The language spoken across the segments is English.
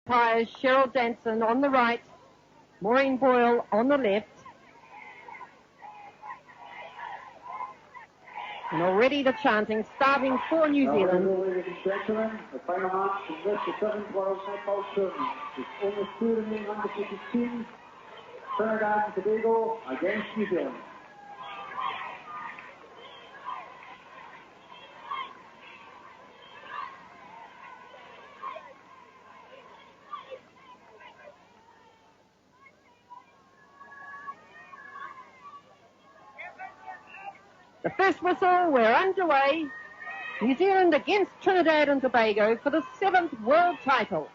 umpires Cheryl Danson on the right, Maureen Boyle on the left. And already the chanting starting for New Zealand. Ladies and gentlemen, the final match in this, the 7th World Netball Champs, is only two remaining undefeated teams, Trinidad and Tobago against New Zealand. The first whistle, we're underway. New Zealand against Trinidad and Tobago for the 7th world title.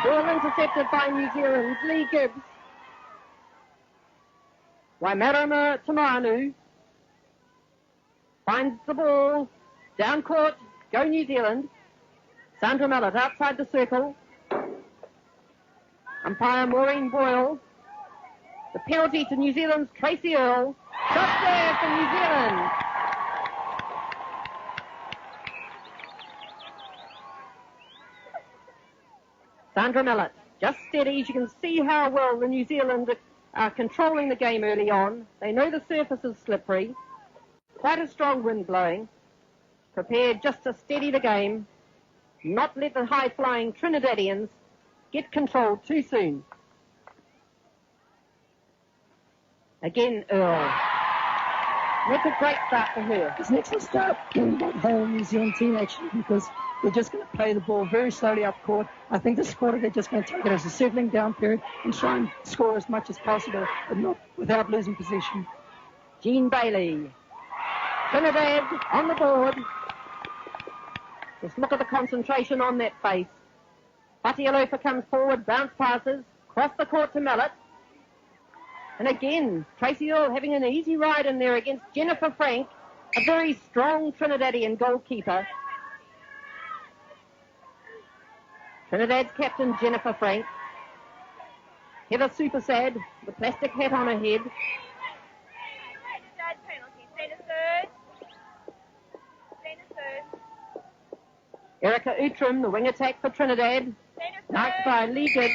Ball intercepted by New Zealand's Lee Gibbs. Waimarama Tamanu finds the ball. Down court, go New Zealand. Sandra Mellett outside the circle. Umpire Maureen Boyle. The penalty to New Zealand's Tracy Earle. Shot there for New Zealand. Sandra Mellett, just steady. You can see how well the New Zealand are controlling the game early on. They know the surface is slippery. Quite a strong wind blowing. Prepared just to steady the game. Not let the high-flying Trinidadians get control too soon. Again, Earle. That's a great start for her. It's an excellent start by the whole New Zealand team, actually, because they're just going to play the ball very slowly up court. I think this quarter they're just going to take it as a settling down period and try and score as much as possible, but not without losing possession. Jean Bailey. Trinidad on the board. Just look at the concentration on that face. Fatialofa comes forward, bounce passes, cross the court to Mellett. And again, Tracy Earle having an easy ride in there against Jennifer Frank, a very strong Trinidadian goalkeeper. Trinidad's captain, Jennifer Frank. Heather Supersad, the plastic hat on her head. Erica Outram, the wing attack for Trinidad. Marked by Lee Gibbs.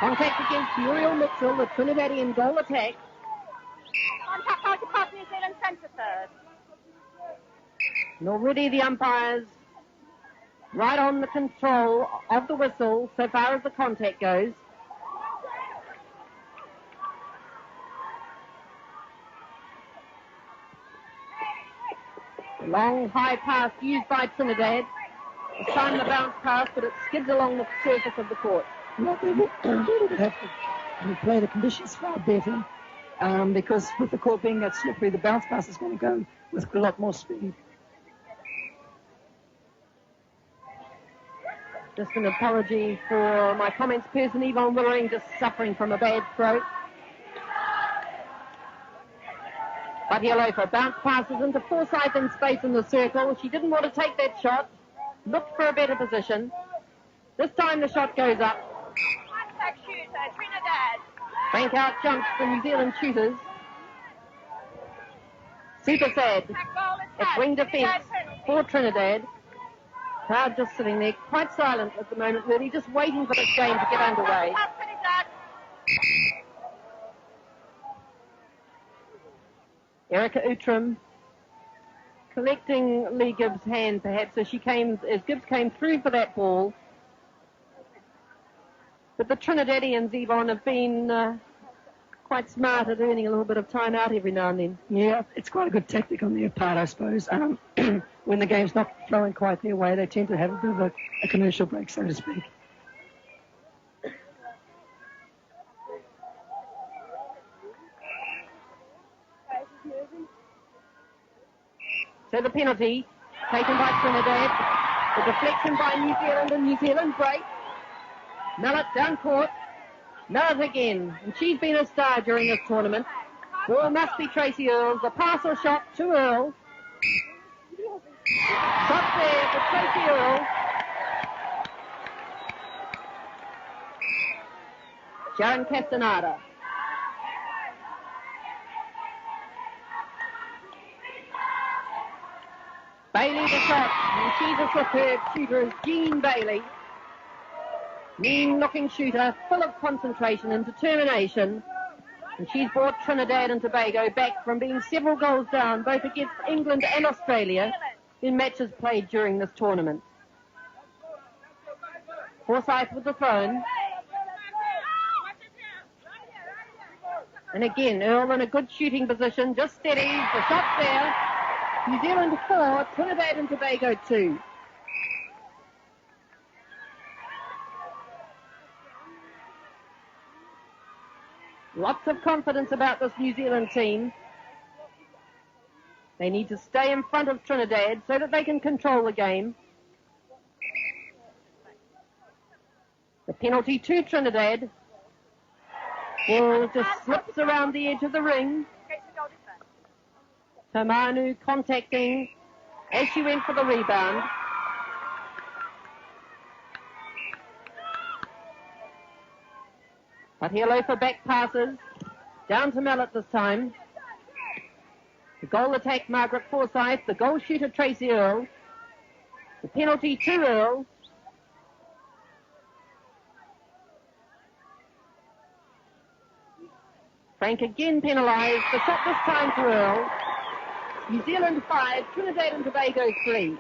Contact against Muriel Mitchell, the Trinidadian goal attack. Contact across New Zealand centre third. And already the umpires right on the control of the whistle so far as the contact goes. Long high pass used by Trinidad. It's time the bounce pass, but it skids along the surface of the court. Well, they would have to play the conditions far better because with the court being that slippery, the bounce pass is going to go with a lot more speed. Just an apology for my comments person, Yvonne Willering, just suffering from a bad throat. But Yalofa bounce passes into Forsyth in space in the circle. She didn't want to take that shot. Looked for a better position. This time the shot goes up. Contact shooter, Trinidad. Frank out jumps the New Zealand shooters. Super sad. It's wing defence for Trinidad. Crowd just sitting there, quite silent at the moment, really, just waiting for this game to get underway. Erica Outram collecting Lee Gibbs' hand, perhaps, as Gibbs came through for that ball. But the Trinidadians, Yvonne, have been quite smart at earning a little bit of time out every now and then. Yeah, it's quite a good tactic on their part, I suppose. When the game's not flowing quite their way, they tend to have a bit of a commercial break, so to speak. So the penalty taken by Trinidad, the deflection by New Zealand, and New Zealand break. Mellett down court. Mellett again, and she's been a star during this tournament. Ball must be Tracy Earle's. A pass or shot to Earle. Shot there for Tracy Earle. Sharon Castaneda. Bailey the shot, and she's a superb shooter, is Jean Bailey. Mean-looking shooter, full of concentration and determination. And she's brought Trinidad and Tobago back from being several goals down, both against England and Australia, in matches played during this tournament. Forsyth with the throw. And again, Earl in a good shooting position, just steady, the shot there. New Zealand 4, Trinidad and Tobago 2. Lots of confidence about this New Zealand team. They need to stay in front of Trinidad so that they can control the game. The penalty to Trinidad. Ball just slips around the edge of the ring. Tomanu contacting as she went for the rebound. But hello for back passes. Down to Mallet this time. The goal attack, Margaret Forsyth. The goal shooter, Tracy Earl. The penalty to Earl. Frank again penalised. The shot this time to Earl. New Zealand 5, Trinidad and Tobago 3.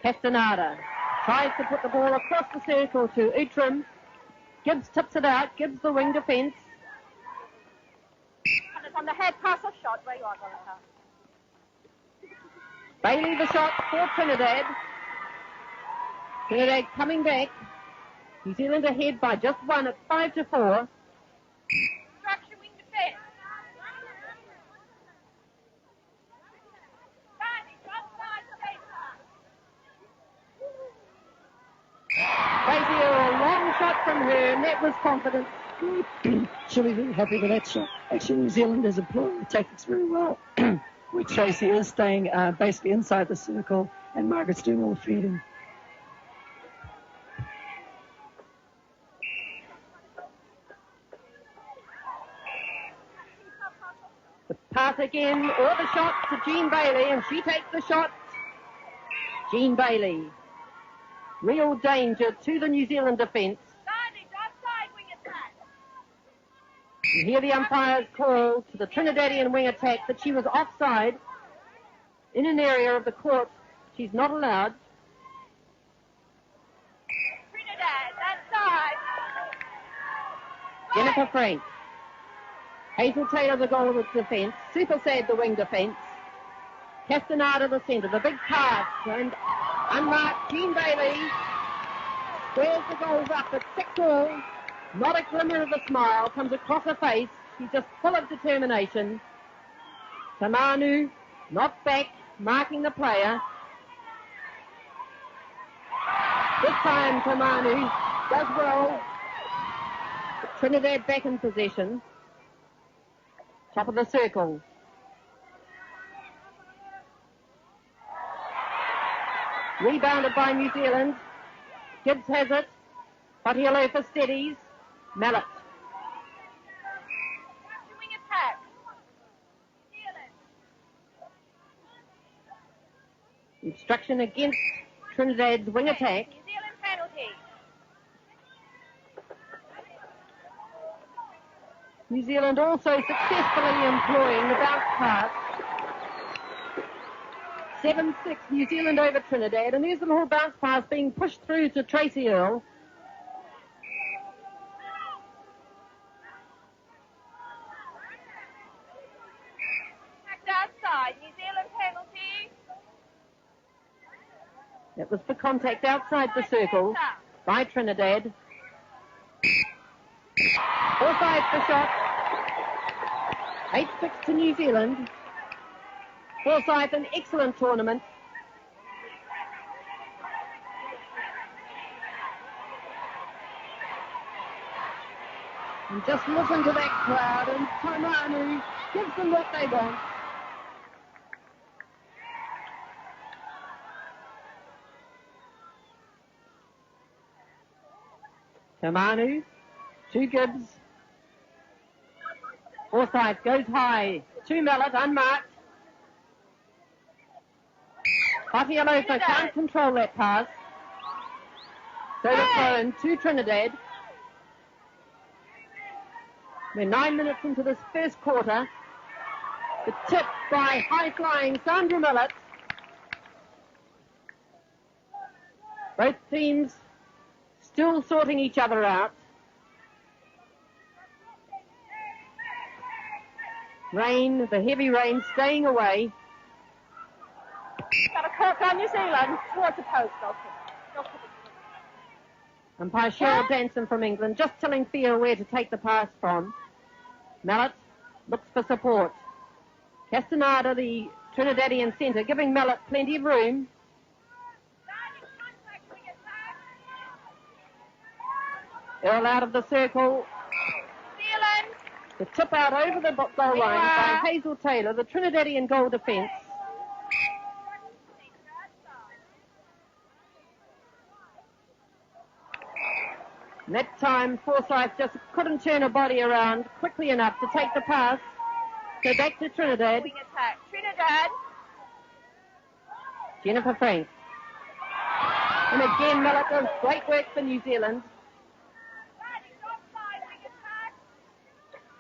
Castaneda tries to put the ball across the circle to Outram. Gibbs tips it out, Gibbs the wing defence. And it's on the head pass or shot where you are, Golden. Bailey the shot for Trinidad. Trinidad coming back. New Zealand ahead by just one at 5-4. Structure wing defence. Tracy Earl, long shot from her, and that was confident. She'll be very happy with that shot. Actually, New Zealand is employing the tactics very well. Where Tracy is staying basically inside the circle, and Margaret's doing all the feeding. The pass again, or the shot to Jean Bailey, and she takes the shot. Jean Bailey. Real danger to the New Zealand defence. You hear the umpire's call to the Trinidadian wing attack that she was offside in an area of the court she's not allowed. Trinidad, that side. Jennifer Frank. Hazel Taylor the goal of the defence. Super Sad the wing defence. Castaneda the centre. The big pass. And unmarked Jean Bailey squares the goals up at 6-all. Not a glimmer of a smile comes across her face. She's just full of determination. Tamanu not back, marking the player. This time Tamanu does well. Trinidad back in possession. Top of the circle. Rebounded by New Zealand. Gibbs has it. Patiolo for steadies. Mallet. Wing attack. Obstruction against Trinidad's wing attack. New Zealand penalty. New Zealand also successfully employing the bounce pass. 7-6, New Zealand over Trinidad, and there's the little bounce pass being pushed through to Tracy Earl. Outside, New Zealand penalty. That was for contact outside the circle by Trinidad. Forsyth the shot. 8-6 to New Zealand. Forsyth, an excellent tournament. And just listen to that crowd, and Taimanu gives them what they want. Taimanu to Gibbs. Forsyth goes high to Mallet, unmarked. Patialofa can't control that pass. So the throw-in to Trinidad. We're 9 minutes into this first quarter. The tip by high-flying Sandra Mallet. Both teams still sorting each other out. Rain, the heavy rain, staying away. Got a cork on New Zealand towards the post, Umpire Cheryl Danson from England just telling Theo where to take the pass from. Mallet looks for support. Castaneda, the Trinidadian centre, giving Mallet plenty of room. Earl out of the circle. Zealand. The tip out over the goal line by Hazel Taylor, the Trinidadian goal defence. And that time, Forsyth just couldn't turn her body around quickly enough to take the pass. So back to Trinidad. Wing attack. Trinidad. Jennifer Frank. And again, Mallet does great work for New Zealand.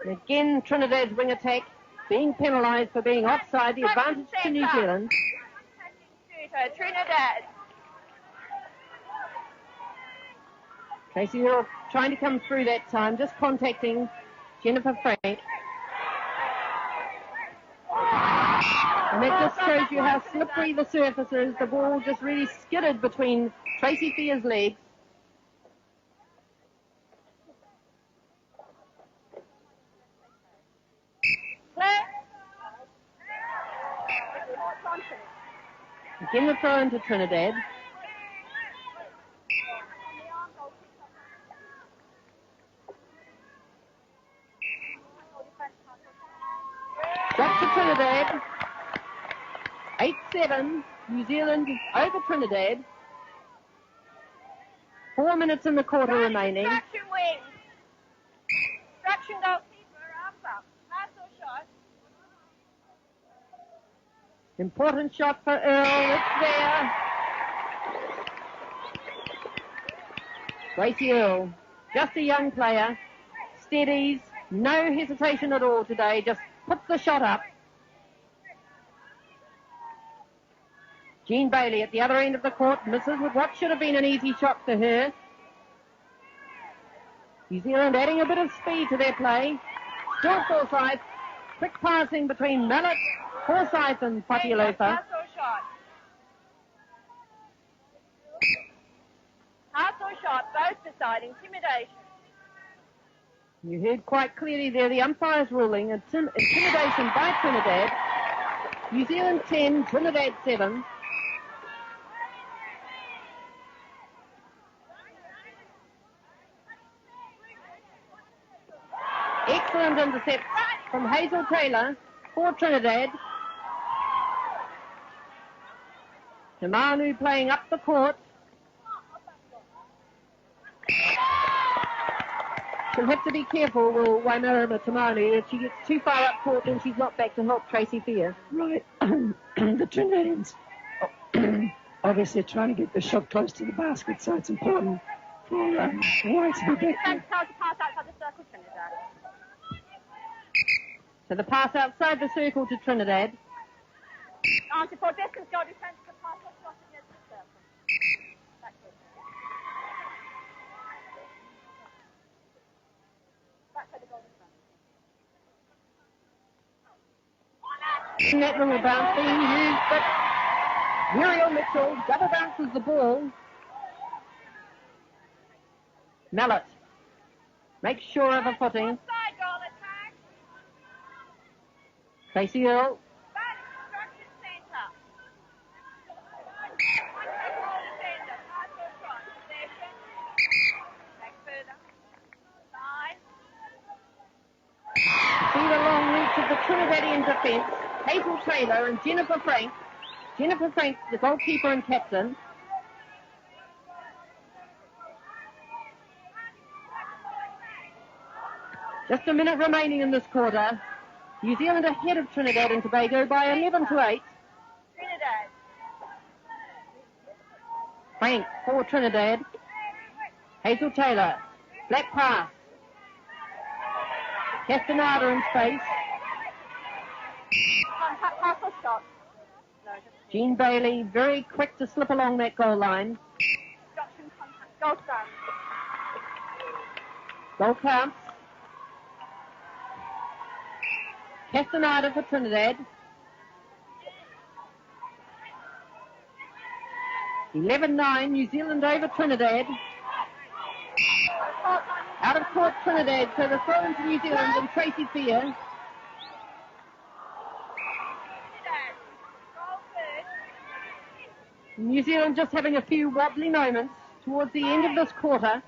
And again, Trinidad's wing attack being penalised for being offside. The advantage to New Zealand. Trinidad. Casey Earl trying to come through that time, just contacting Jennifer Frank. And that just shows you how slippery the surface is. The ball just really skidded between Tracy Fear's legs. Again the throw into Trinidad. Drop to Trinidad. 8-7. New Zealand over Trinidad. 4 minutes in the quarter remaining. Distraction wing. Distraction goalkeeper. Arms up. Pass or shot. Important shot for Earl. It's there. Gracie Earl, just a young player. Steadies. No hesitation at all today. Just puts the shot up. Jean Bailey at the other end of the court misses with what should have been an easy shot to her. New Zealand adding a bit of speed to their play. Still Forsyth. Quick passing between Mallet, Forsyth and Patialofa. Pass or shot. Pass or shot. Both decide. Intimidation. You heard quite clearly there the umpire's ruling. Intimidation by Trinidad. New Zealand 10, Trinidad 7. Excellent intercept from Hazel Taylor for Trinidad. Tamanu playing up the court. She'll have to be careful, will Waimarama Tamanu. If she gets too far up court, then she's not back to help Tracy Fear. Right. The Trinidadians obviously trying to get the shot close to the basket, so it's important for White to be back there. Pass outside the circle, Trinidad. So the pass outside the circle to Trinidad. Answer for distance, go defense to pass or shot against the circle. That's it. Back to the goal defense. That little bounce being used, but Muriel Mitchell double bounces the ball. Mallet makes sure of a footing. Side goal attack. Casey Earl. Back instruction centre. Goal defender. Pass or shot. Possession. Back further. Side. See the long reach of the Trinidadian defence. Hazel Taylor and Jennifer Frank. Jennifer Frank, the goalkeeper and captain. Just a minute remaining in this quarter. New Zealand ahead of Trinidad and Tobago by 11 to 8. Trinidad. Frank for Trinidad. Hazel Taylor. Black pass. Castaneda in space. Pass or shot? No, just Jean Bailey very quick to slip along that goal line. instruction contact. Goal stand. Goal counts. Castaneda for Trinidad. 11-9, New Zealand over Trinidad. Out of court Trinidad, so the throw into New Zealand and Tracy Fear. Trinidad. Goal third. New Zealand just having a few wobbly moments towards the end of this quarter.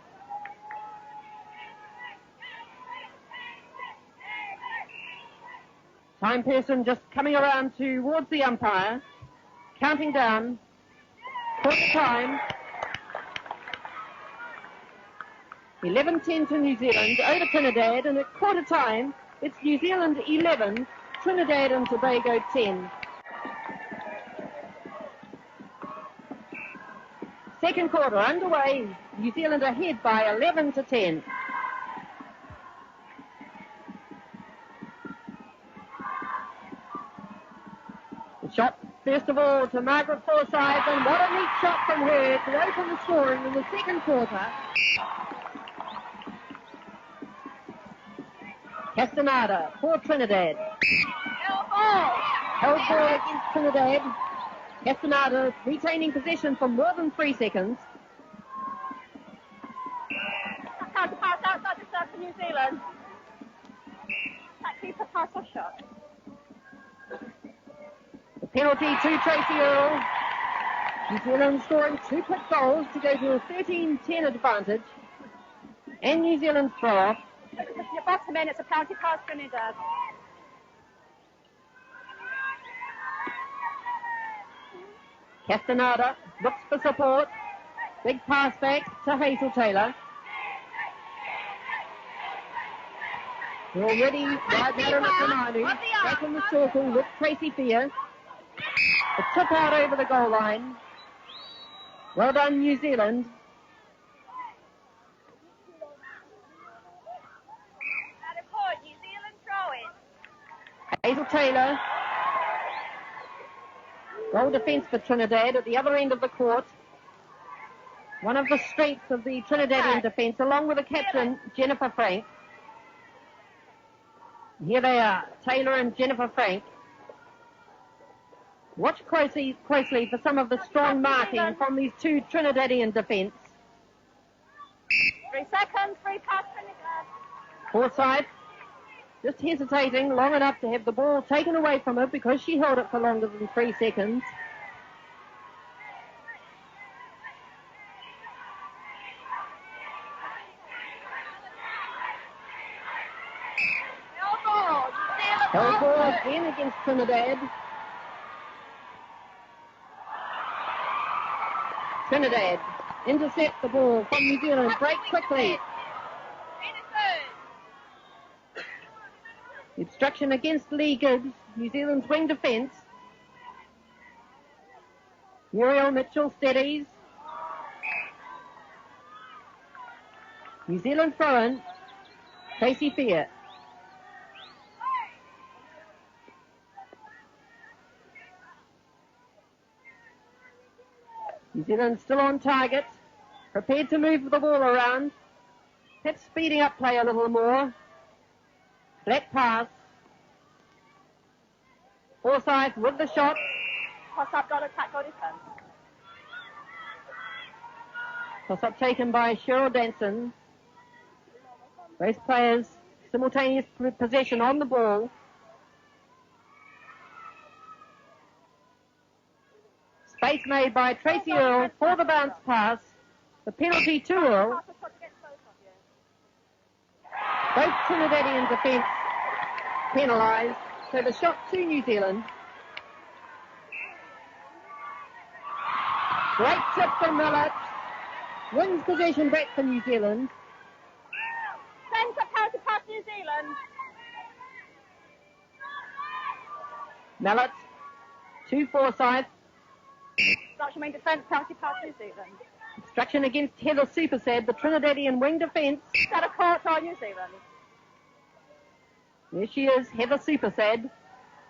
Time person just coming around towards the umpire, counting down. Quarter time. 11-10 to New Zealand over Trinidad, and at quarter time, it's New Zealand 11, Trinidad and Tobago 10. Second quarter underway. New Zealand ahead by 11 to 10. The shot, first of all, to Margaret Forsyth, and what a neat shot from her to open the scoring in the second quarter. Castaneda for Trinidad. Held ball against Trinidad. Castaneda retaining possession for more than 3 seconds. Counter pass outside the serve for New Zealand. That keeper pass or shot? The penalty to Tracy Earl. New Zealand scoring 2 quick goals to go to a 13-10 advantage. And New Zealand throw off. Your bottom end, it's a penalty pass Trinidad. Castaneda looks for support. Big pass back to Hazel Taylor. We're already right there at Tamanu. Back in the circle with Tracy Fear. A tip out over the goal line. Well done, New Zealand. Out of court, New Zealand throwing. Hazel Taylor. Goal defence for Trinidad at the other end of the court. One of the strengths of the Trinidadian defence, along with the captain, Jennifer Frank. Here they are, Taylor and Jennifer Frank. Watch closely for some of the strong marking from these two Trinidadian defence. 3 seconds, free pass Trinidad. Forsyth just hesitating long enough to have the ball taken away from her because she held it for longer than 3 seconds. Held ball again against Trinidad. Trinidad intercept the ball from New Zealand. Break quickly. Obstruction against Lee Gibbs, New Zealand's wing defence. Muriel Mitchell steadies. New Zealand throw-in. Tracy Fear. New Zealand still on target. Prepared to move the ball around. Perhaps speeding up play a little more. Black pass. Forsyth with the shot. Toss-up, got attack, got defense. Toss-up taken by Cheryl Danson. Both players simultaneous possession on the ball. Space made by Tracy Earl for the bounce pass. The penalty to Earl. Both Trinidadian defence penalised. So the shot to New Zealand. Great tip from Millett. Wins possession back for New Zealand. Sends a penalty pass New Zealand. Zealand. Mallet to Forsyth. Dutchman defence, penalty pass New Zealand. Obstruction against Heather Supersad, the Trinidadian wing defence. Set a court on New Zealand. There she is, Heather Supersad.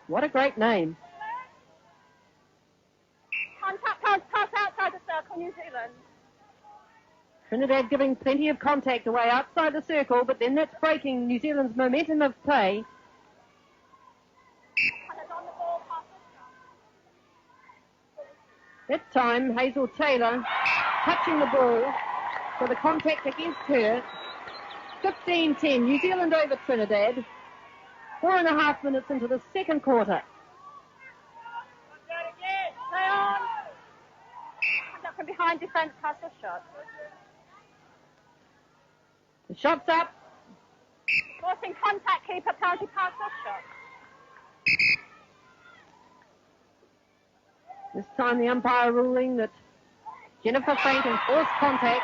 What a great name. Contact pass outside the circle, New Zealand. Trinidad giving plenty of contact away outside the circle, but then that's breaking New Zealand's momentum of play. On the ball, pass That time, Hazel Taylor touching the ball for the contact against her. 15-10, New Zealand over Trinidad. 4.5 minutes into the second quarter. Play on. Contact from behind defence, pass or shot. The shot's up. Forcing contact, keeper, penalty pass or shot. This time the umpire ruling that Jennifer Frank enforced contact.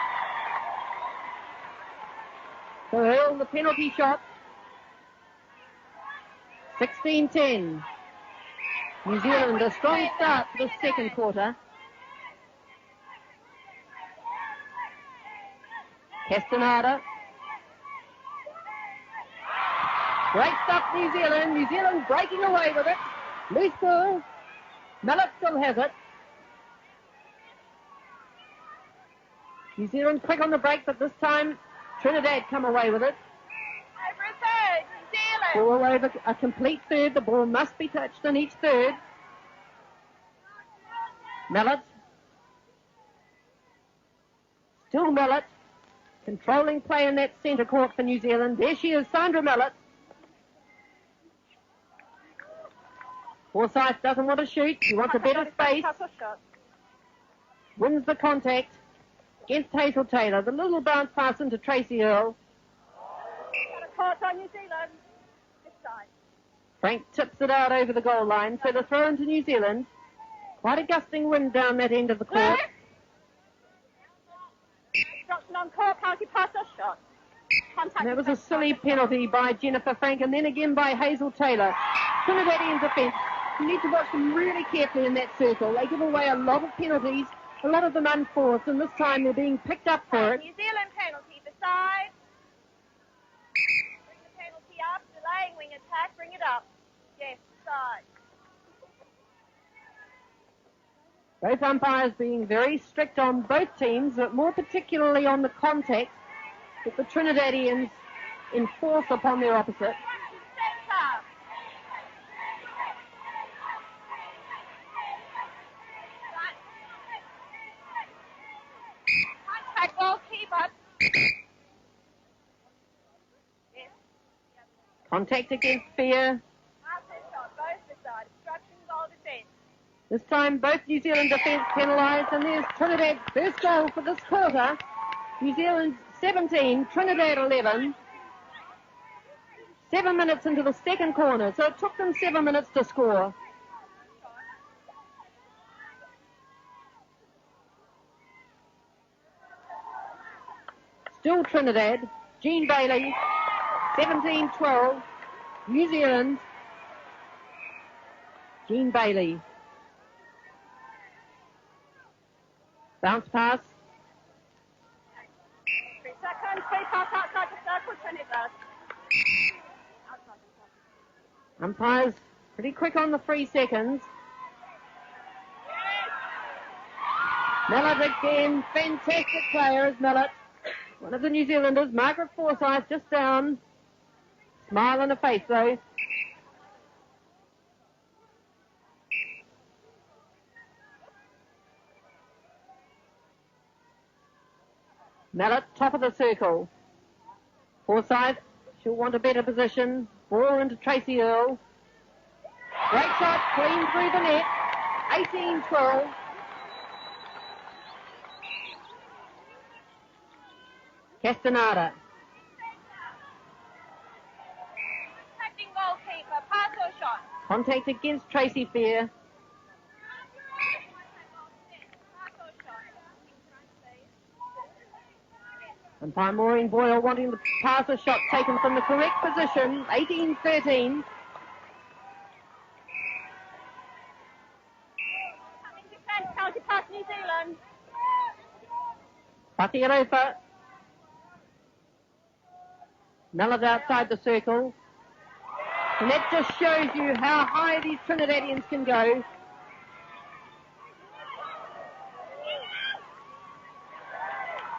So hurl the penalty shot. 16-10. New Zealand, a strong start to the second quarter. Castaneda. Great stuff, New Zealand. New Zealand breaking away with it. Loose ball. Mallet still has it. New Zealand quick on the break, but this time Trinidad come away with it. Over a third, New Zealand. Ball over a complete third. The ball must be touched in each third. Mallet. Still Mallet. Controlling play in that centre court for New Zealand. There she is, Sandra Mallet. Forsyth doesn't want to shoot. He wants a better space. Wins the contact against Hazel Taylor. The little bounce pass into Tracy Earle. Court on New Zealand. This side. Frank tips it out over the goal line. So the throw into New Zealand. Quite a gusting wind down that end of the court. Obstruction on court, penalty pass or shot. Contact. And that was a silly penalty by Jennifer Frank and then again by Hazel Taylor. Trinidadian defence. You need to watch them really carefully in that circle. They give away a lot of penalties, a lot of them unforced, and this time they're being picked up for it. New Zealand penalty, the side. Bring the penalty up, delaying wing attack, bring it up. Yes, side. Both umpires being very strict on both teams, but more particularly on the contact that the Trinidadians enforce upon their opposite. Centre. Contact goalkeeper. Yes. Contact against Fear. Both the side. Obstruction goal defence. This time both New Zealand defence penalised, and there's Trinidad's first goal for this quarter. New Zealand 17, Trinidad 11. 7 minutes into the second corner, so it took them 7 minutes to score. Still Trinidad. Jean Bailey, 17-12. New Zealand. Jean Bailey. Bounce pass. 3 seconds, free pass outside the circle, Trinidad. Umpires pretty quick on the 3 seconds. Mallet again, fantastic player is Mallet. One of the New Zealanders, Margaret Forsyth, just down. Smile on her face though. Mallet, top of the circle. Forsyth, she'll want a better position. Ball into Tracy Earle. Great shot, clean through the net. 18-12. Castaneda. Protecting goalkeeper, pass or shot. Contact against Tracy Fair. Umpire Maureen Boyle wanting to pass a shot taken from the correct position. 18-13. Defence, county pass New Zealand. Patialofa. Mellors outside the circle. And that just shows you how high these Trinidadians can go.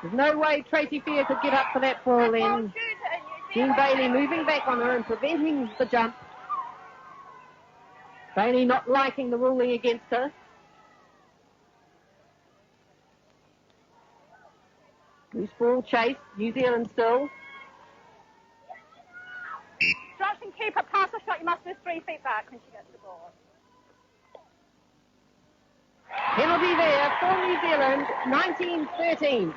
There's no way Tracy Fear could get up for that ball then. Jean Bailey moving back on her and preventing the jump. Bailey not liking the ruling against her. Loose ball chase, New Zealand still. Johnson, keep her pass a shot. You must move 3 feet back when she gets the ball. Penalty there for New Zealand, 19-13.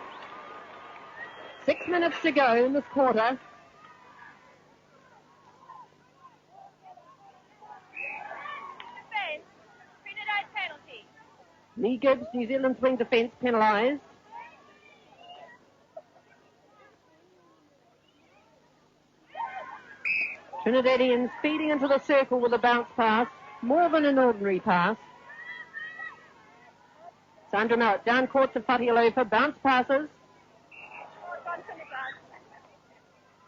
6 minutes to go in this quarter. Defence, Trinidad penalty. Lee Gibbs, New Zealand wing defence penalised. Trinidadians feeding into the circle with a bounce pass, more than an ordinary pass. Sandra Mount down court to Fatialofa, bounce passes.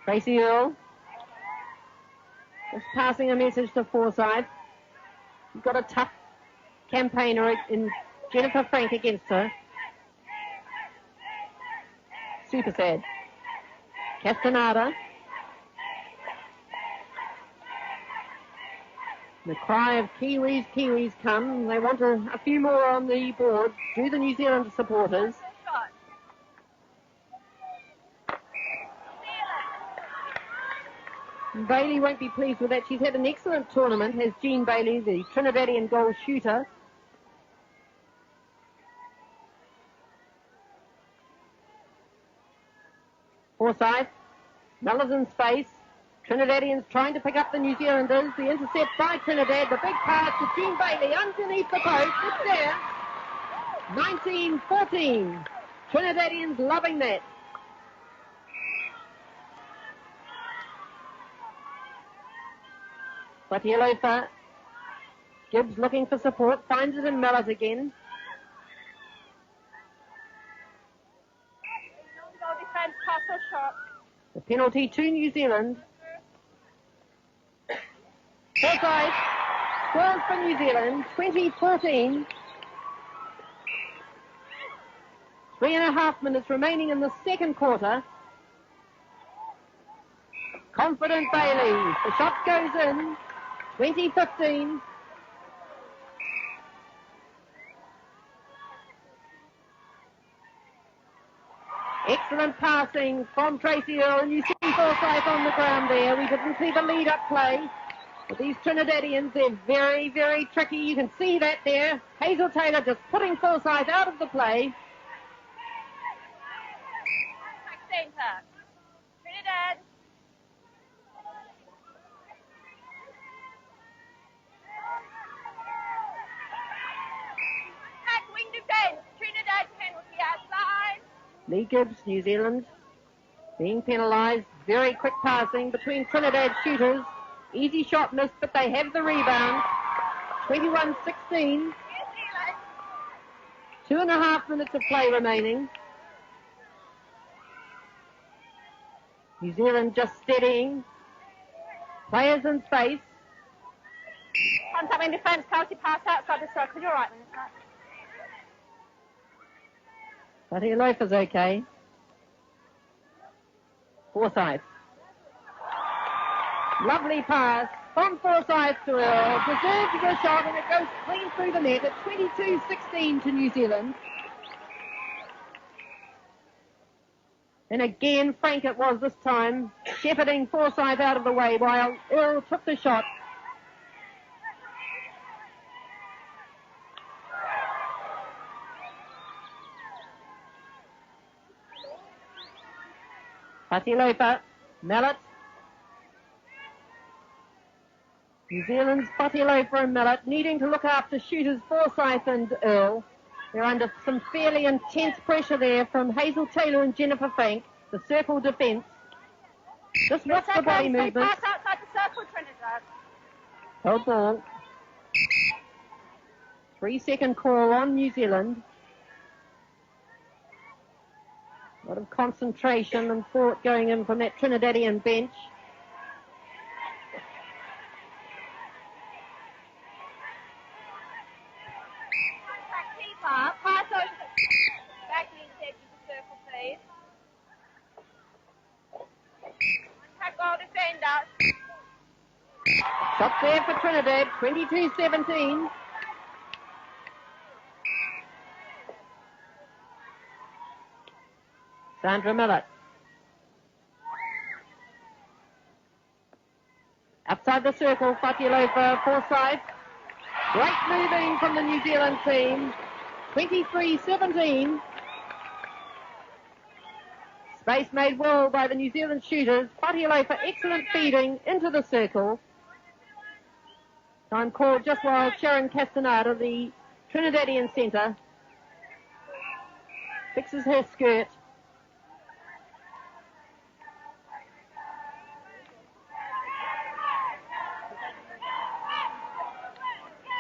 Tracy Earl just passing a message to Forsyth. She's got a tough campaigner in Jennifer Frank against her. Super sad. Castaneda. The cry of Kiwis, Kiwis come. They want a few more on the board through the New Zealand supporters. Bailey won't be pleased with that. She's had an excellent tournament, has Jean Bailey, the Trinidadian goal shooter. Forsyth, Mellors in space. Trinidadians trying to pick up the New Zealanders. The intercept by Trinidad. The big pass to Jean Bailey underneath the post. It's there. 19-14. Trinidadians loving that. Patialofa. Gibbs looking for support. Finds it in Mellors again. Goal defence, pass or shot. The penalty to New Zealand. Forsyth scores for New Zealand, 20-14. 3.5 minutes remaining in the second quarter. Confident Bailey. The shot goes in. 20-15. Excellent passing from Tracy Earl. And you see Forsyth on the ground there. We didn't see the lead-up play. But these Trinidadians, they're very, very tricky. You can see that there. Hazel Taylor just putting Forsyth out of the play. Centre. Trinidad. Attack wing defence. Trinidad penalty outside. Lee Gibbs, New Zealand, being penalised. Very quick passing between Trinidad shooters. Easy shot missed, but they have the rebound. 21-16. 2.5 minutes of play remaining. New Zealand just steadying. Players in space. Contact in defence, county pass outside the circle. You're right, Minister. Patialofa's okay. Forsyth. Lovely pass from Forsyth to Earl. Deserves the shot and it goes clean through the net at 22-16 to New Zealand. And again, Frank it was this time, shepherding Forsyth out of the way while Earl took the shot. Patialofa, Mallet. New Zealand's Patialofa and Mallet needing to look after shooters Forsyth and Earl. They're under some fairly intense pressure there from Hazel Taylor and Jennifer Frank. the circle defence. Just watch the body movement. Pass outside the circle, Trinidad. Hold ball. 3-second call on New Zealand. A lot of concentration and thought going in from that Trinidadian bench. Pass over the back knee edge of the circle, please. Contact goal defender. Shot there for Trinidad, 22-17. Sandra Millett. Outside the circle, Fatialofa, Forsyth. Great moving from the New Zealand team. 23-17. Space made well by the New Zealand shooters. Fatialofa, excellent feeding into the circle. Time called just while Sharon Castaneda, the Trinidadian centre, fixes her skirt.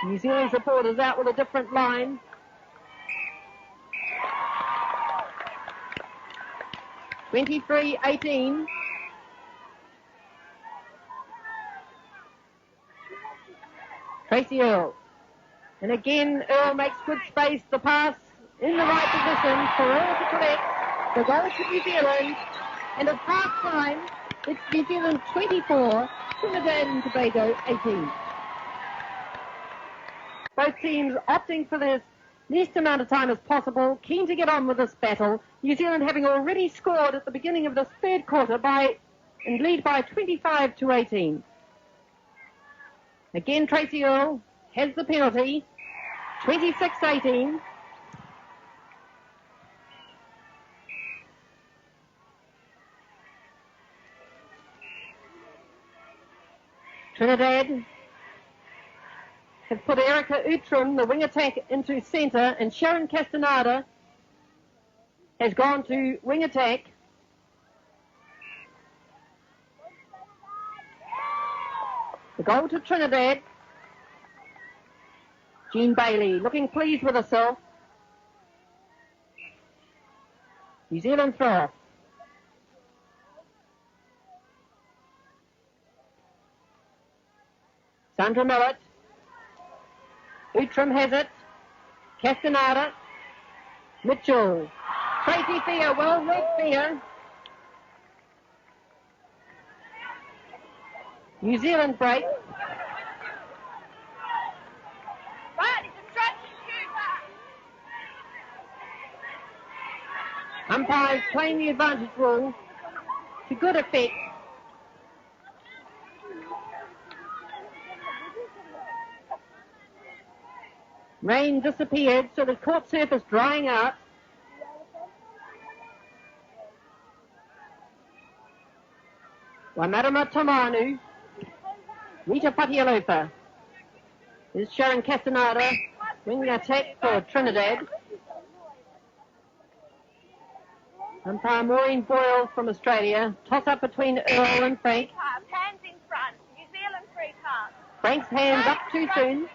New Zealand supporters out with a different line. (23-18). Tracy Earl. And again, Earl makes good space. The pass in the right position for Earl to collect. The goal to New Zealand. And at half time, it's New Zealand 24, Trinidad and Tobago 18. Both teams opting for the least amount of time as possible, keen to get on with this battle. New Zealand having already scored at the beginning of this third quarter and lead by 25-18. Again, Tracy Earl has the penalty, 26-18. Trinidad have put Erica Utram, the wing attack, into centre, and Sharon Castaneda has gone to wing attack. The goal to Trinidad. Jean Bailey looking pleased with herself. New Zealand throw. Sandra Millett. Utram has it. Castaneda. Mitchell. Tracy Thea, well worked Thea. New Zealand break. Umpires playing the advantage rule to good effect. Rain disappeared, so the court surface drying out. Waimarama Tamanu. Rita Fatialofa. Is Sharon Castaneda. Wing attack for Trinidad. Umpire Maureen Boyle from Australia. Toss up between Earl and Frank. Hands in front. New Zealand free card. Frank's hands up too soon.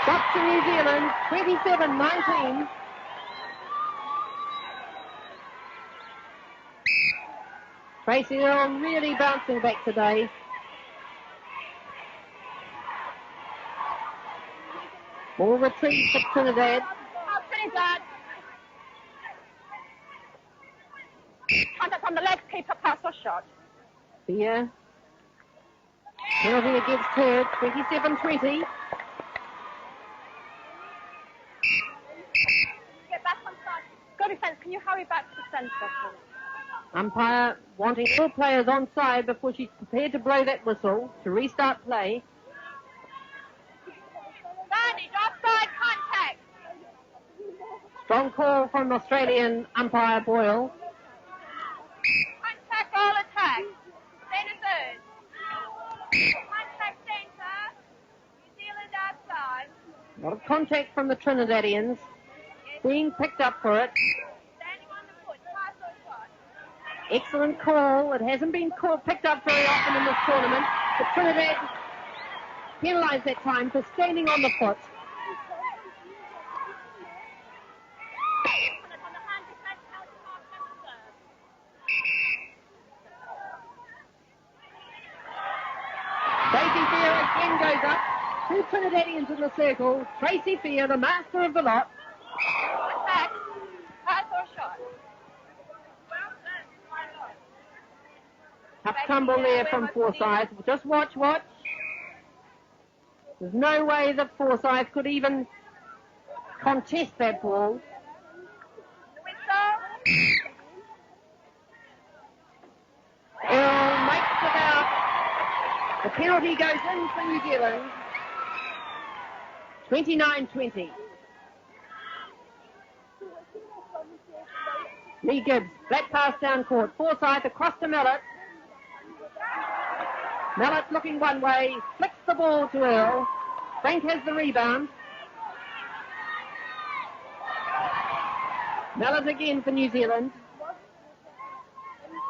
Shot to New Zealand, 27-19. Tracy Earl really bouncing back today. Ball retrieved for Trinidad. Trinidad. Contact on the legs, keep a pass or shot. Here. Penalty against her, 27-20. Get back on side. Go defense, can you hurry back to the centre, please? Umpire wanting all players on side before she's prepared to blow that whistle to restart play. Bandage, offside contact. Strong call from Australian umpire Boyle. Contact all attack. Centre third. Contact centre. New Zealand outside. A lot of contact from the Trinidadians. Being picked up for it. Excellent call. It hasn't been picked up very often in this tournament. But Trinidad penalised that time for standing on the foot. Tracy Fear again goes up. Two Trinidadians in the circle. Tracy Fear, the master of the lot. Pass or shot? Tough tumble there from Forsyth. Just watch. There's no way that Forsyth could even contest that ball. Earl makes it out. The penalty goes in for New Zealand. 29-20. Lee Gibbs, flat pass down court. Forsyth across to Mallet. Mallet looking one way, flicks the ball to Earl. Frank has the rebound. Mallet again for New Zealand.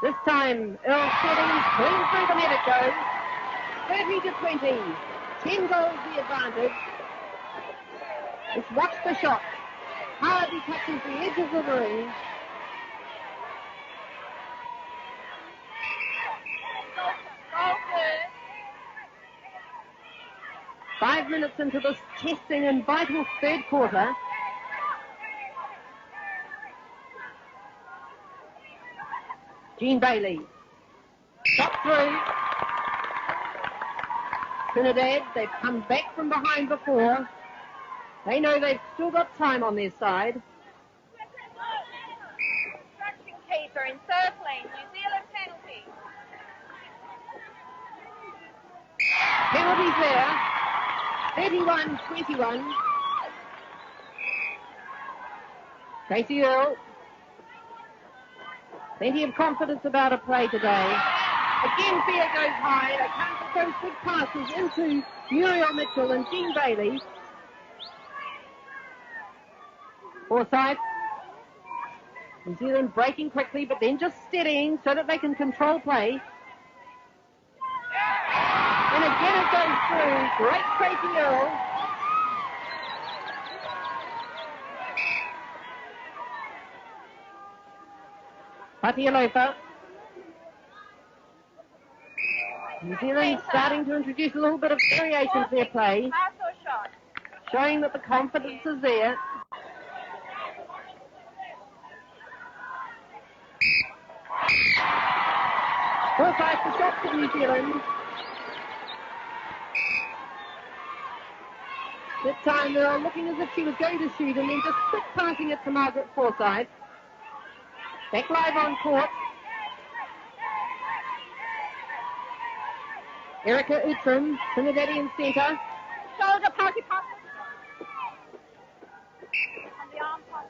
This time, Earl setting, clean through the net it goes. 30-20. 10 goals the advantage. Let's watch the shot. Hardly touches the edges of the ring. Okay. 5 minutes into this testing and vital third quarter. Jean Bailey. Shot through. Trinidad, they've come back from behind before. They know they've still got time on their side. Stretching keeper encircling. New Zealand penalty. Penalties there. 31-21. Tracy Earl. Plenty of confidence about a play today. Again, Fear goes high. They can't get those big passes into Muriel Mitchell and Jean Bailey. Forsyth. New Zealand breaking quickly, but then just steadying so that they can control play. And again it goes through. Great Tracy Earl. Patialofa. New Zealand starting to introduce a little bit of variation to their play, Pass or shot? showing that the confidence is there. Forsyth the shot for New Zealand. This time they're looking as if she was going to shoot and then just quick passing it to Margaret Forsyth. Back live on court. Erica Utram, Trinidadian centre. Shoulder party pass. And the arm pass.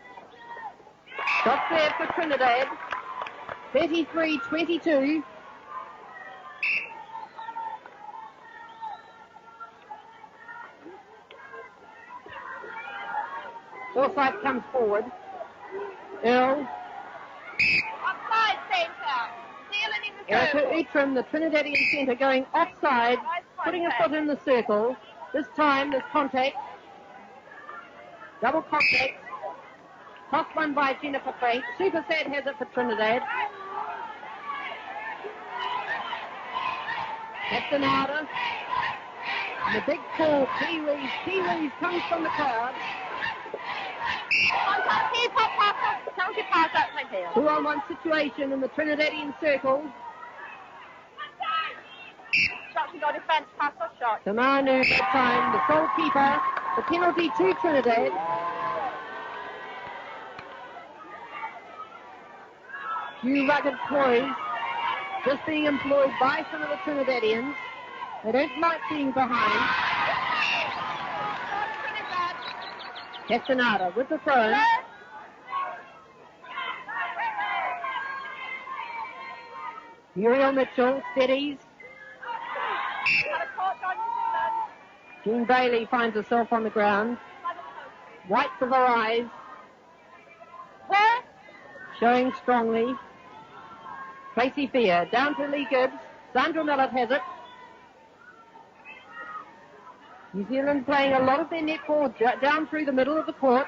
Shot there for Trinidad. 33-22. Forsyth comes forward. Earl. Offside centre. Zealand in the Erica circle. Utram, the Trinidadian centre, going offside, putting a foot in the circle. This time there's contact. Double contact. Toss one by Jennifer Frank. Super Sad has it for Trinidad. Captain Harder. And the big call, Kiwis. Kiwis comes from the crowd. County pass outside here. 2-on-1 situation in the Trinidadian circle. Shot to go defence, pass or shot. Tamanu that time, the sole keeper. The penalty to Trinidad. Few rugged ploys just being employed by some of the Trinidadians. They don't like being behind. Castaneda with the throw. Muriel Mitchell steadies. Jean Bailey finds herself on the ground. Whites of her eyes. Showing strongly. Tracy Fear, down to Lee Gibbs. Sandra Millett has it. New Zealand playing a lot of their netball down through the middle of the court.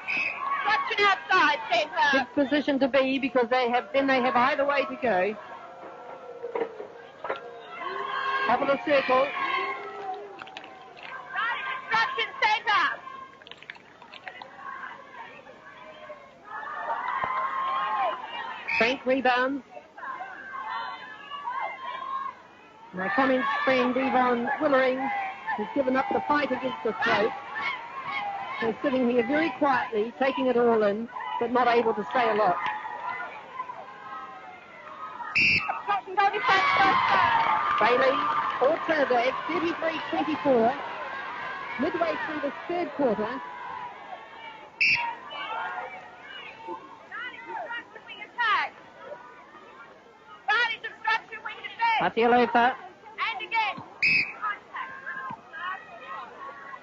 Watching outside, centre. Good position to be because they have either way to go. Top of the circle. Instruction, centre. Frank rebounds. My comments friend Yvonne Willering has given up the fight against the throat. They're sitting here very quietly, taking it all in, but not able to say a lot. Bailey, or Trinidad, 33-24. Midway through the third quarter. Matialofa. And again.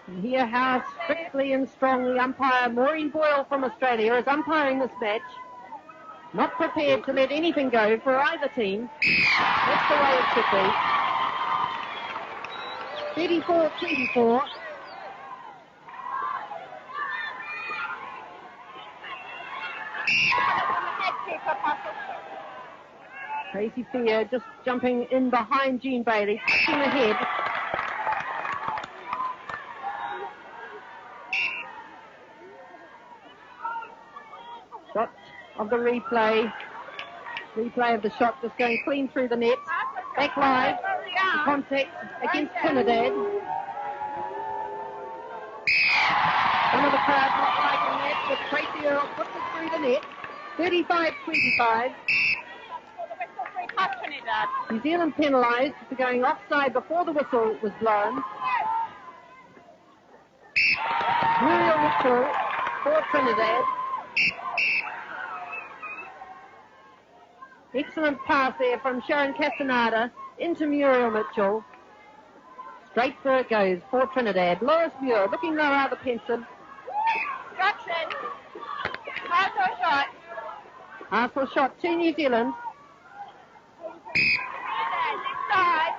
And here how strictly and strongly umpire Maureen Boyle from Australia is umpiring this match. Not prepared to let anything go for either team. That's the way it should be. 34-24. Tracy Fear just jumping in behind Jean Bailey, touching ahead. Shot of the replay. Replay of the shot just going clean through the net. Back live. The contact against Trinidad. Some of the crowd not liking that, but Tracy Earl puts it through the net. 35-25. New Zealand penalised for going offside before the whistle was blown. Muriel Mitchell for Trinidad. Excellent pass there from Sharon Castaneda into Muriel Mitchell. Straight through it goes for Trinidad. Lois Muir looking now rather pensive. Instruction. Hassel shot. Hassel shot to New Zealand. Side.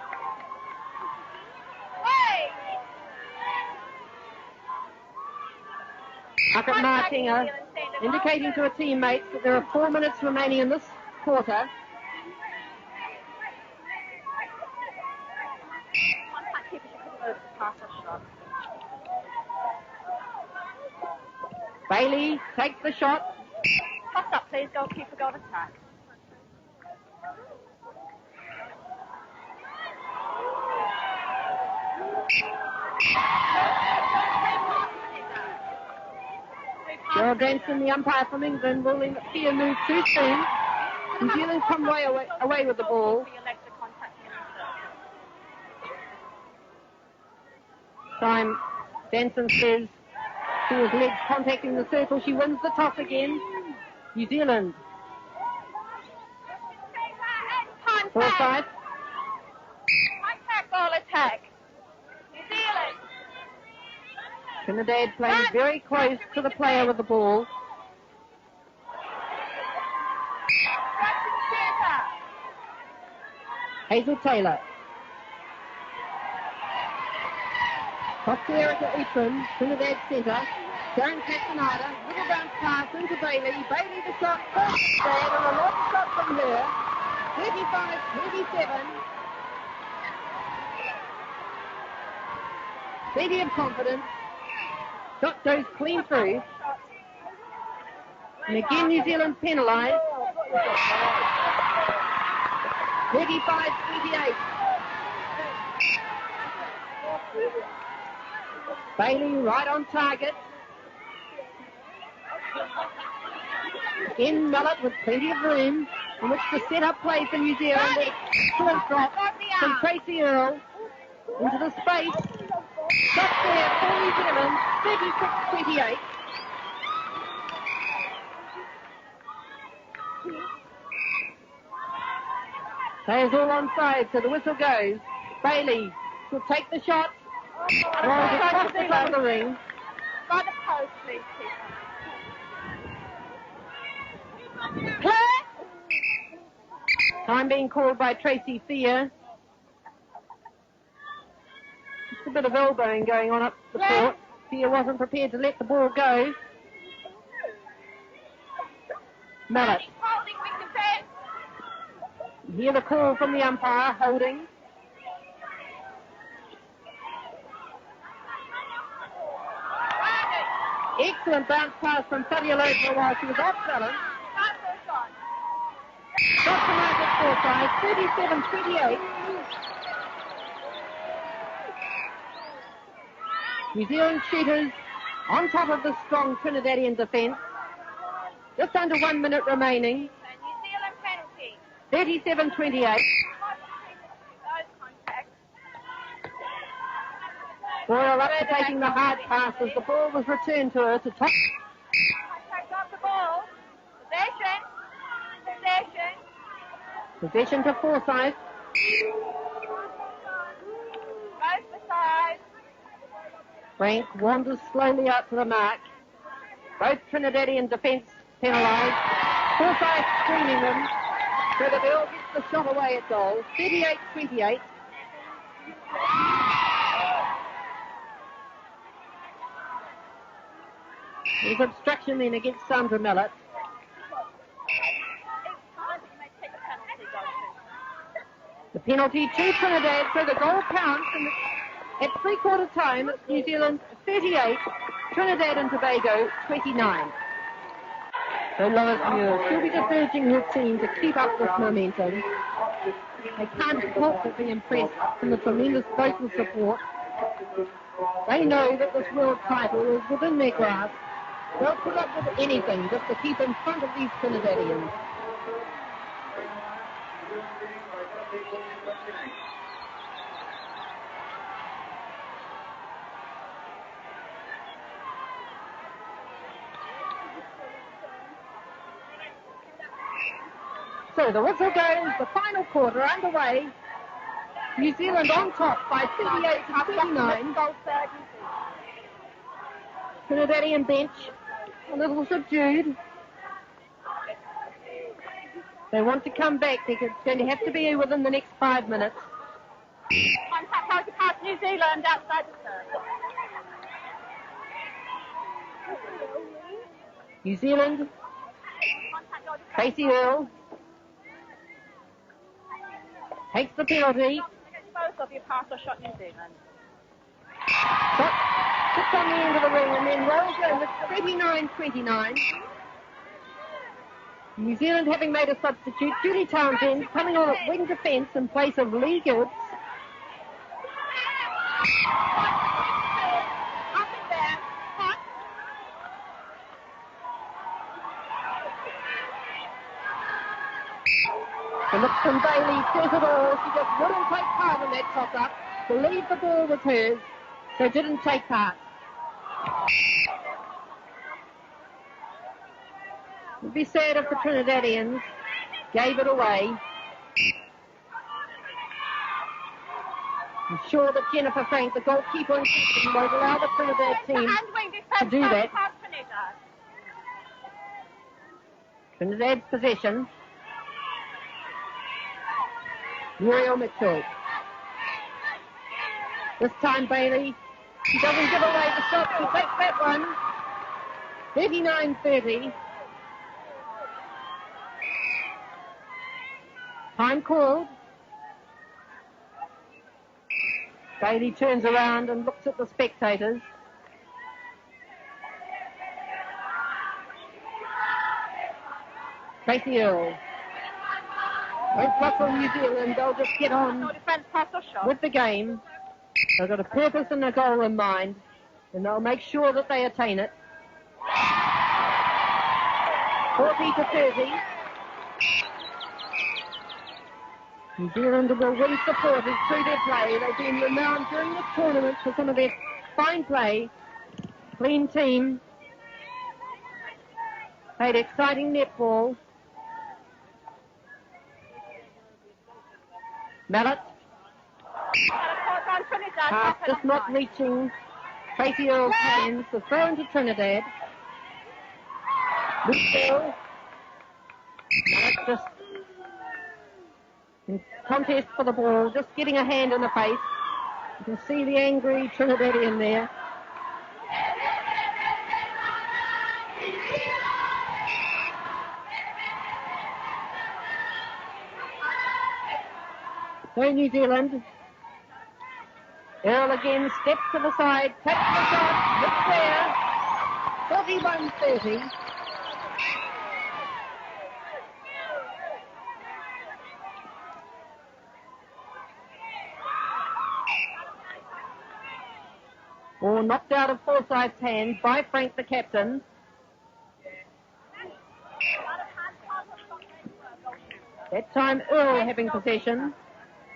Margaret Martinger indicating to her teammates that there are 4 minutes remaining in this quarter. Bailey takes the shot. Toss up, please, goalkeeper, goal attack. Gerald Danson, the umpire from England, ruling that Fear moved too soon. New Zealand come away with the ball. Time, Danson says she was legs contacting the circle. She wins the toss again. New Zealand. Forsyth. Contact, goal attack. New Zealand. Trinidad playing very close to the player with the ball. Hazel Taylor. Top to Erica Eastman, Trinidad centre. Sharon Castaneda, little bounce pass into Bailey. Bailey the shot, first bad, and a long shot from her. 35-27. Plenty of confidence. Shot goes clean through. And again New Zealand penalised. 35-28. Bailey right on target. Again Millett with plenty of room in which to set up play for New Zealand. Excellent drop from Tracy Earl into the space. Shot there for New Zealand. 36-28. Players all on side, so the whistle goes. Bailey will take the shot. Rolls across the top of the ring. By the post, please, Time being called by Tracy Fear. Just a bit of elbowing going on up the court. Fear wasn't prepared to let the ball go. Mallet. Hear the call from the umpire, holding. Excellent bounce pass from Fabiola while she was off balance. Got to make it 47-28. New Zealand shooters on top of the strong Trinidadian defence. Just under 1 minute remaining. New Zealand penalty. 37-28. Boyle up to taking the hard pass as the ball was returned to her to top. Take off the ball. Possession to Forsyth. Both the sides. Frank wanders slowly out to the mark. Both Trinidadian defence penalised. Forsyth screening them. So the Bill gets the shot away at goal. 38-28. There's obstruction then against Sandra Mallet. The penalty to Trinidad, so the goal counts. And at three-quarter time, it's New Zealand 38, Trinidad and Tobago 29. So Lois Muir, she'll be just urging her team to keep up this momentum. They can't help but be impressed from the tremendous vocal support. They know that this world title is within their grasp. They'll put up with anything just to keep in front of these Trinidadians. So the whistle goes, the final quarter underway. New Zealand on top by 38-39. Trinidadian bench a little subdued. They want to come back. It's going to have to be within the next 5 minutes. Contact to pass New Zealand outside the circle. New Zealand. Casey Earl takes the penalty. Both of you pass or shot New Zealand. Shot sits on the end of the ring and then rolls over 39-29. New Zealand having made a substitute. Julie Townsend coming on at wing defence in place of Lee Gibbs. Lipton Bailey says it all. She just wouldn't take part in that toss-up. Believed the ball was hers, so didn't take part. It would be sad if the Trinidadians gave it away. I'm sure that Jennifer Frank, the goalkeeper in question, won't allow the Trinidad team to do that. Trinidad's possession. Muriel Mitchell. This time Bailey. She doesn't give away the shot. She takes that one. 39-30. Time called. Bailey turns around and looks at the spectators. Tracy Earl. Won't ruffle New Zealand. They'll just get on with the game. They've got a purpose and a goal in mind, and they'll make sure that they attain it. 40-30. New Zealand will win supporters through their play. They've been renowned during the tournament for some of their fine play. Clean team. Played exciting netball. Mallet. Pass just not reaching Tracy Earl's hands. The throw into Trinidad. Good ball. Mallet just in contest for the ball, just getting a hand in the face. You can see the angry Trinidadian there. So New Zealand. Earl again steps to the side, takes the shot, it's there. 41-30. Ball knocked out of Forsyth's hands by Frank, the captain. That time Earl having possession.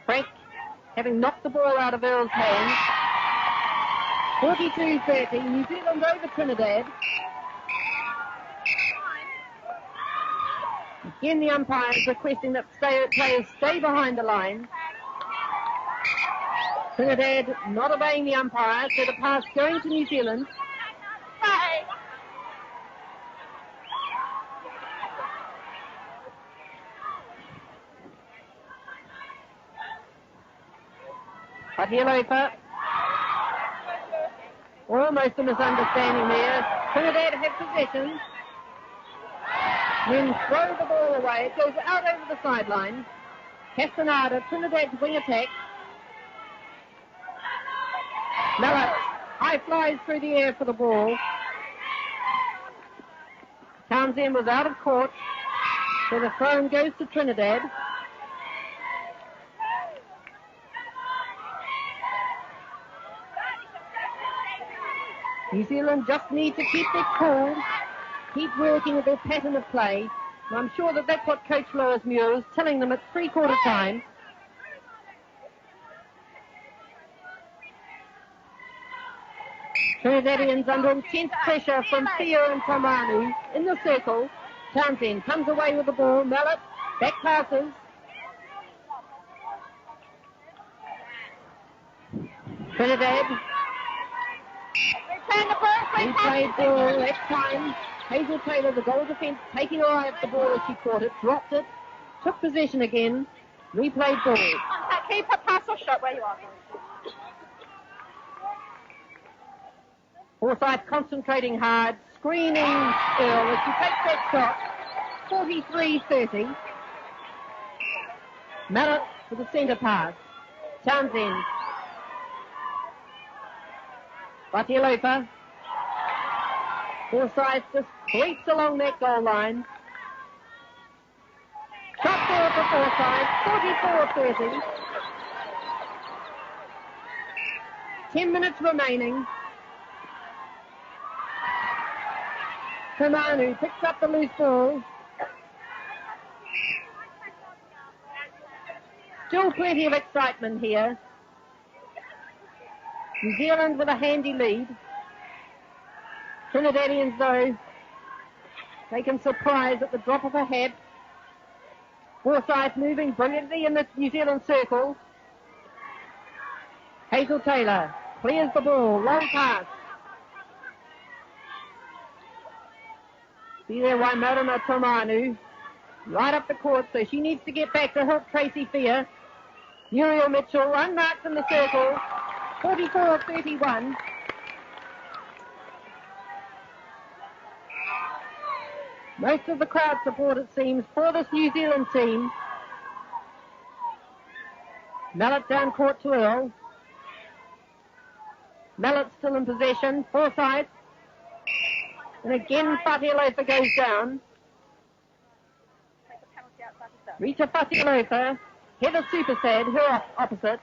Frank having knocked the ball out of Earl's hands. 42-30, New Zealand over Trinidad. Again the umpires requesting that players stay behind the line. Trinidad not obeying the umpire, so the pass going to New Zealand. Patialofa. Almost a misunderstanding there. Trinidad have possession. Then throw the ball away. It goes out over the sideline. Castaneda, Trinidad's wing attack. Mallett high flies through the air for the ball. Townsend was out of court. So the throw goes to Trinidad. New Zealand just need to keep their cool, keep working at their pattern of play. And I'm sure that that's what Coach Lois Muir is telling them at three-quarter time. Trinidadians under intense pressure from Theo and Tamanu in the circle. Townsend comes away with the ball. Mallett back passes. Trinidad. He played ball that time. Hazel Taylor, the goal defence, taking her eye off the ball as she caught it, dropped it, took possession again, replayed ball. Keep a pass or shot where you are. Forsyth concentrating hard, screening Earl as she takes that shot. 43-30. Mallett for the centre pass. Townsend. Patialofa. Forsyth just creeps along that goal line. Shot there for Forsyth. 44-30. 10 minutes remaining. Tamanu picks up the loose ball. Still plenty of excitement here. New Zealand with a handy lead. Trinidadians, though, taken surprise at the drop of a hat. Forsyth moving brilliantly in the New Zealand circle. Hazel Taylor clears the ball, long pass. See there, Waimorana Tamanu, right up the court, so she needs to get back to help Tracy Fear. Muriel Mitchell, unmarked in the circle, 44-31. Most of the crowd support, it seems, for this New Zealand team. Mallett down court to Earl. Mallett still in possession. Forsyth. And again, Patialofa goes down. Rita Patialofa. Heather Supersad, her opposite.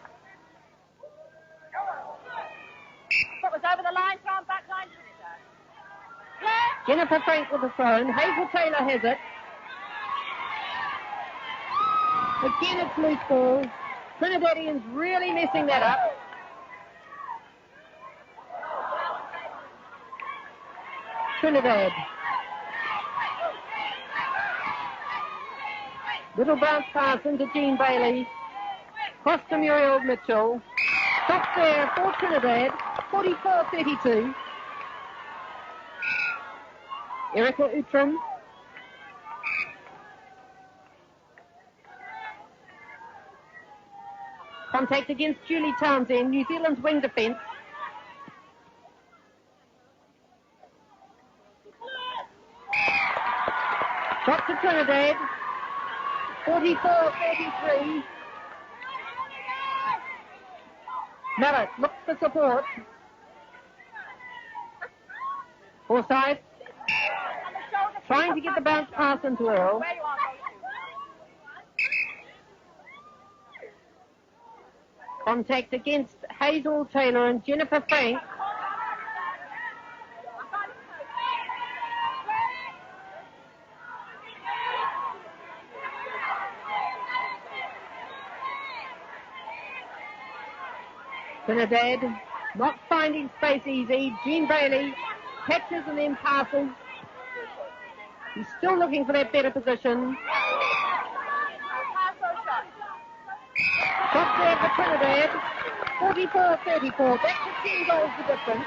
What was over the line, thrown back line, Trinidad. Jennifer Frank with the throw. Hazel Taylor has it. Again, it's loose ball. Trinidadians really messing that up. Trinidad. Little bounce pass into Jean Bailey. Cross to Muriel Mitchell. Stop there for Trinidad. 44-32. Erica Utram. Contact against Julie Townsend, New Zealand's wing defence. Shot to Trinidad. 44-33. Mallet looks for support. Forsyth trying to get the bounce pass into Earl. Contact against Hazel Taylor and Jennifer Frank. Trinidad not finding space easy. Jean Bailey catches and then passes. He's still looking for that better position. Shot there for Trinidad. 44-34. Back to 10 goals the difference.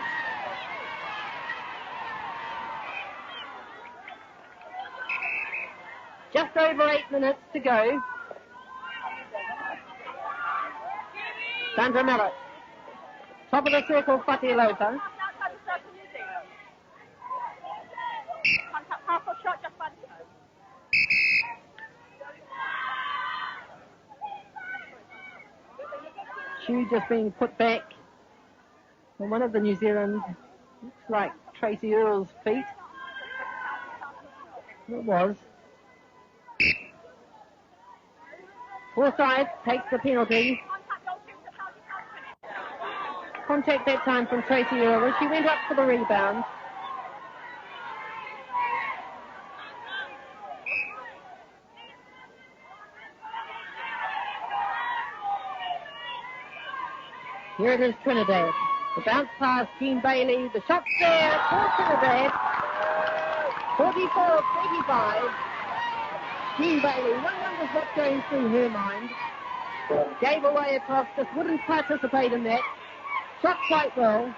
Just over 8 minutes to go. Sandra Mallet. Top of the circle, Fatialofa. Shoe just being put back on one of the New Zealand, looks like Tracy Earle's feet. It was. Forsyth takes the penalty. Contact that time from Tracy Earle. She went up for the rebound. Here it is, Trinidad. The bounce pass, Jean Bailey. The shot's there for Trinidad. 44-35. Jean Bailey, one wonders what's going through her mind. Gave away a toss, just wouldn't participate in that. Shot quite well.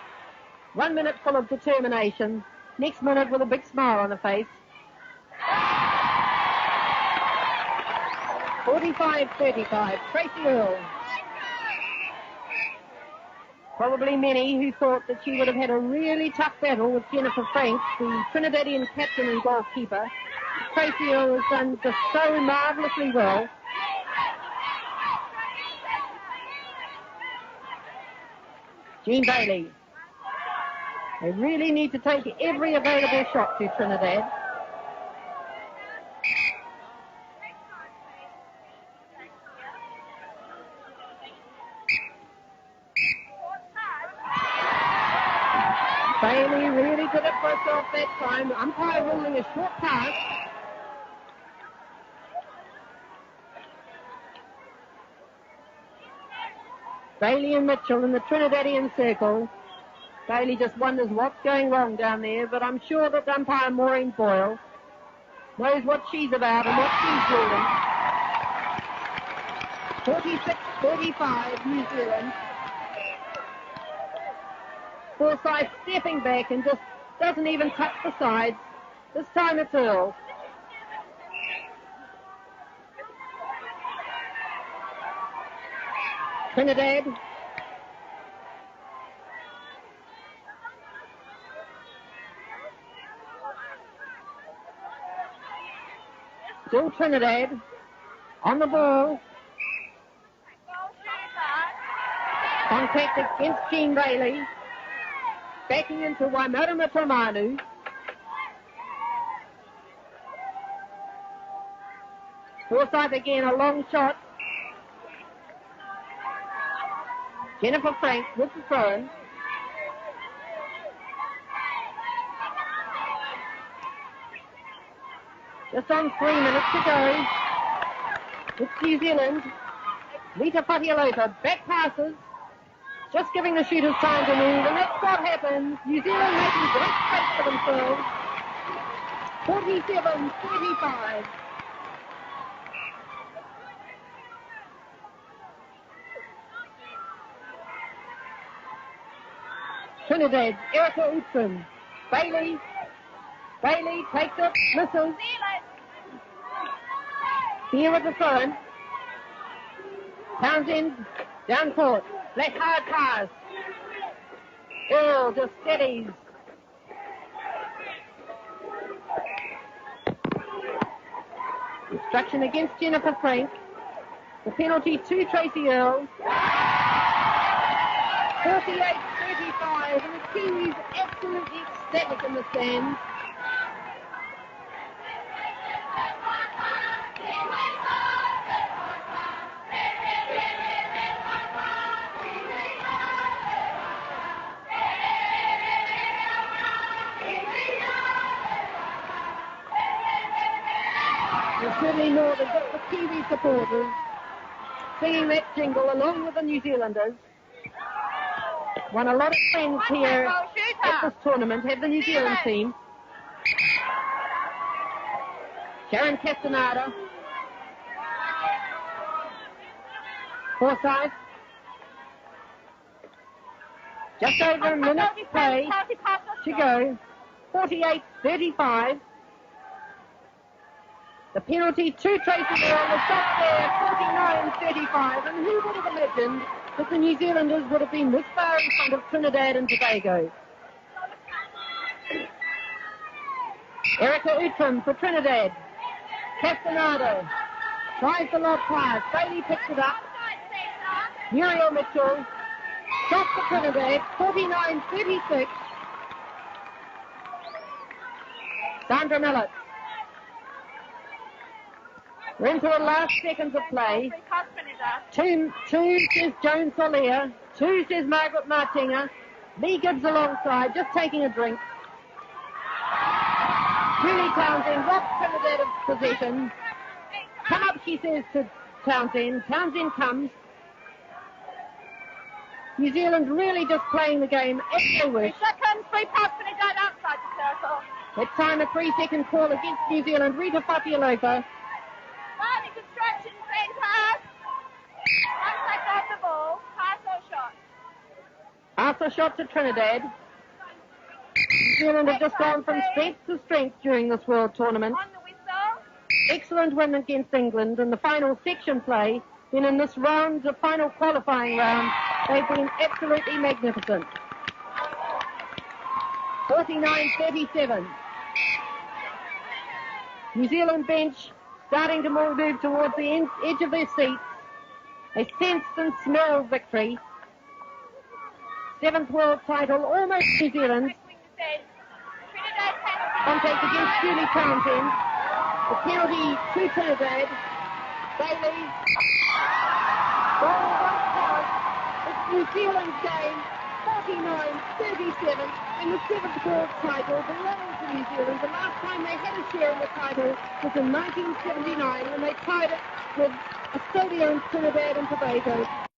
1 minute full of determination. Next minute with a big smile on her face. 45-35. Tracy Earle. Probably many who thought that she would have had a really tough battle with Jennifer Frank, the Trinidadian captain and goalkeeper. Tracy Earle has done just so marvellously well. Jean Bailey. They really need to take every available shot to Trinidad. Bailey really did it for herself that time. Umpire ruling a short pass. Bailey and Mitchell in the Trinidadian circle. Bailey just wonders what's going wrong down there, but I'm sure that umpire Maureen Boyle knows what she's about and what she's ruling. 46-35, New Zealand. Forsyth stepping back and just doesn't even touch the sides. This time it's Earl. Trinidad. Still Trinidad. On the ball. Contact against Jean Bailey. Backing into Waimara Matamanu. Forsyth again, a long shot. Jennifer Frank with the throw. Just on 3 minutes to go. It's New Zealand. Lita Fatialofa, back passes. Just giving the shooters time to move, and that's what happens. New Zealand making great space for themselves. 47-35. Trinidad, Erica Utson. Bailey takes it, misses. Here at the front. Townsend Down court. Left hard pass. Earl just steadies. Instruction against Jennifer Frank. The penalty to Tracy Earl. 48-35, and the Kiwis absolutely ecstatic in the stands. There's certainly more than just the Kiwi supporters singing that jingle along with the New Zealanders. Won a lot of friends here at this tournament, have the New Zealand team. Sharon Castaneda. Forsyth. Just over a minute to play to go. 48-35. The penalty to Tracy Earl was just there, 49-35. And who would have imagined that the New Zealanders would have been this far in front of Trinidad and Tobago? Erica Utram for Trinidad. Castaneda tries the lob pass. Bailey picks it up. Muriel Mitchell. Shot for Trinidad. 49-36. Sandra Millett. We're into the last seconds of play. Two says Joan Solia. 2 says Margaret Martinga. Lee Gibbs alongside, just taking a drink. Julie Townsend robs Trinidad of possession. Come up, she says to Townsend. Townsend comes. New Zealand really just playing the game as they wish. 3 seconds, 3 points, Trinidad outside the circle. Let's time a 3-second call against New Zealand. Rita Fatialofa. Finding distraction, same pass. Once they got the ball, pass or shot. After shot to Trinidad. New Zealand have just gone from strength to strength during this World Tournament. On the whistle. Excellent win against England in the final section play. Then in this round, the final qualifying round, they've been absolutely magnificent. 49-37. New Zealand bench starting to move towards the edge of their seats. They sensed and smelled victory. 7th world title, almost New Zealand. Contact against Julie Townsend. The penalty to Trinidad. Bailey. Goal one point. It's New Zealand's game. 49-37. And the 7th world title belongs to New Zealand. The last time they had a share in the title was in 1979 when they tied it with Australia and Trinidad and Tobago.